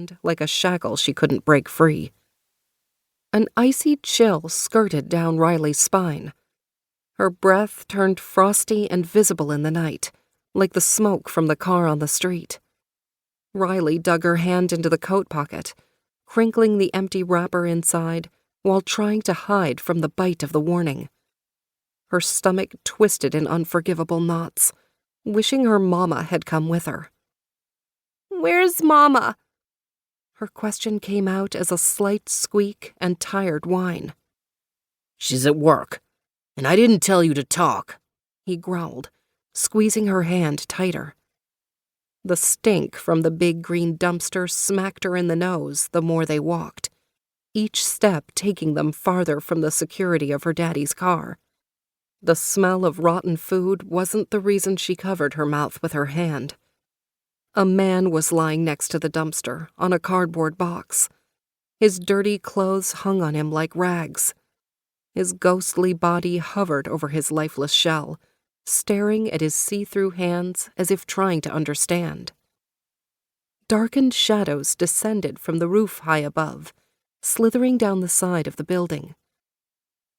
hand like a shackle she couldn't break free. An icy chill skirted down Ryley's spine. Her breath turned frosty and visible in the night, like the smoke from the car on the street. Ryley dug her hand into the coat pocket, crinkling the empty wrapper inside while trying to hide from the bite of the warning. Her stomach twisted in unforgivable knots, wishing her mama had come with her. "Where's Mama?" Her question came out as a slight squeak and tired whine. "She's at work, and I didn't tell you to talk," he growled, squeezing her hand tighter. The stink from the big green dumpster smacked her in the nose the more they walked, each step taking them farther from the security of her daddy's car. The smell of rotten food wasn't the reason she covered her mouth with her hand. A man was lying next to the dumpster on a cardboard box. His dirty clothes hung on him like rags. His ghostly body hovered over his lifeless shell, staring at his see-through hands as if trying to understand. Darkened shadows descended from the roof high above, slithering down the side of the building.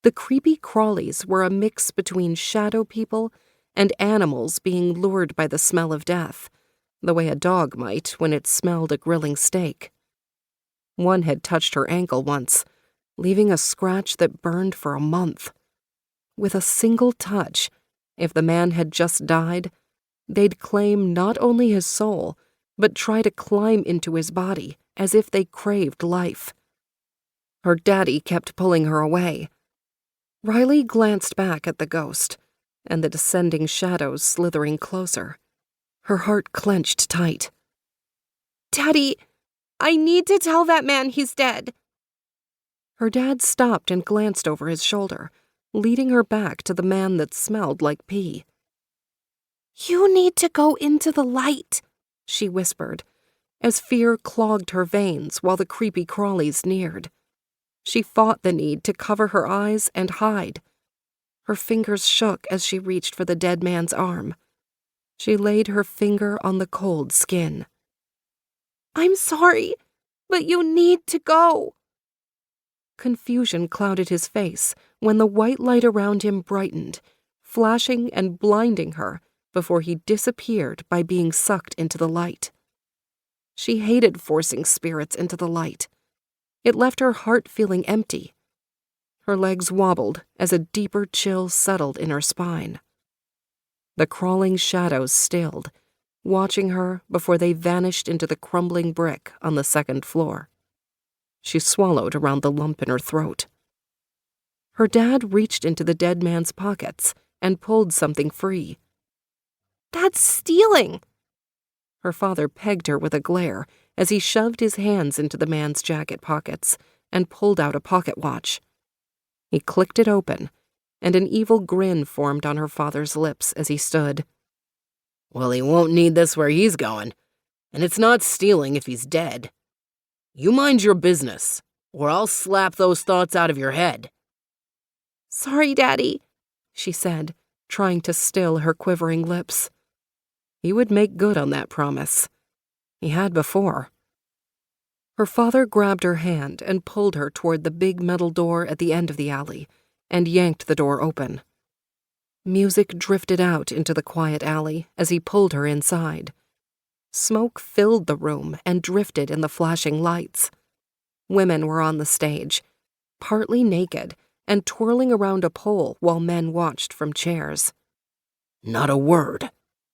The creepy crawlies were a mix between shadow people and animals being lured by the smell of death, the way a dog might when it smelled a grilling steak. One had touched her ankle once, leaving a scratch that burned for a month. With a single touch, if the man had just died, they'd claim not only his soul, but try to climb into his body as if they craved life. Her daddy kept pulling her away. Ryley glanced back at the ghost, and the descending shadows slithering closer. Her heart clenched tight. "Daddy, I need to tell that man he's dead." Her dad stopped and glanced over his shoulder, leading her back to the man that smelled like pee. "You need to go into the light," she whispered, as fear clogged her veins while the creepy crawlies neared. She fought the need to cover her eyes and hide. Her fingers shook as she reached for the dead man's arm. She laid her finger on the cold skin. "I'm sorry, but you need to go." Confusion clouded his face when the white light around him brightened, flashing and blinding her before he disappeared by being sucked into the light. She hated forcing spirits into the light. It left her heart feeling empty. Her legs wobbled as a deeper chill settled in her spine. The crawling shadows stilled, watching her before they vanished into the crumbling brick on the second floor. She swallowed around the lump in her throat. Her dad reached into the dead man's pockets and pulled something free. "That's stealing!" Her father pegged her with a glare as he shoved his hands into the man's jacket pockets and pulled out a pocket watch. He clicked it open, and an evil grin formed on her father's lips as he stood. "Well, he won't need this where he's going, and it's not stealing if he's dead. You mind your business, or I'll slap those thoughts out of your head." "Sorry, Daddy," she said, trying to still her quivering lips. He would make good on that promise. He had before. Her father grabbed her hand and pulled her toward the big metal door at the end of the alley and yanked the door open. Music drifted out into the quiet alley as he pulled her inside. Smoke filled the room and drifted in the flashing lights. Women were on the stage, partly naked and twirling around a pole while men watched from chairs. "Not a word,"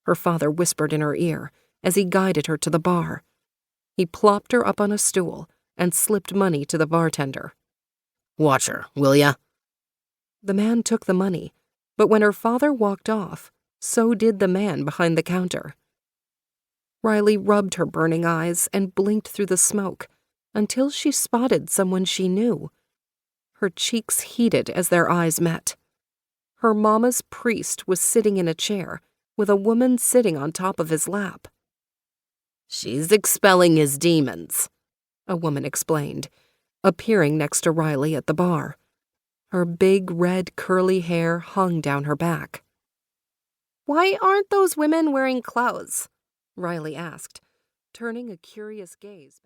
her father whispered in her ear as he guided her to the bar. He plopped her up on a stool and slipped money to the bartender. "Watch her, will ya?" The man took the money, but when her father walked off, so did the man behind the counter. Ryley rubbed her burning eyes and blinked through the smoke until she spotted someone she knew. Her cheeks heated as their eyes met. Her mama's priest was sitting in a chair with a woman sitting on top of his lap. "She's expelling his demons," a woman explained, appearing next to Ryley at the bar. Her big red curly hair hung down her back. "Why aren't those women wearing clothes?" Ryley asked, turning a curious gaze.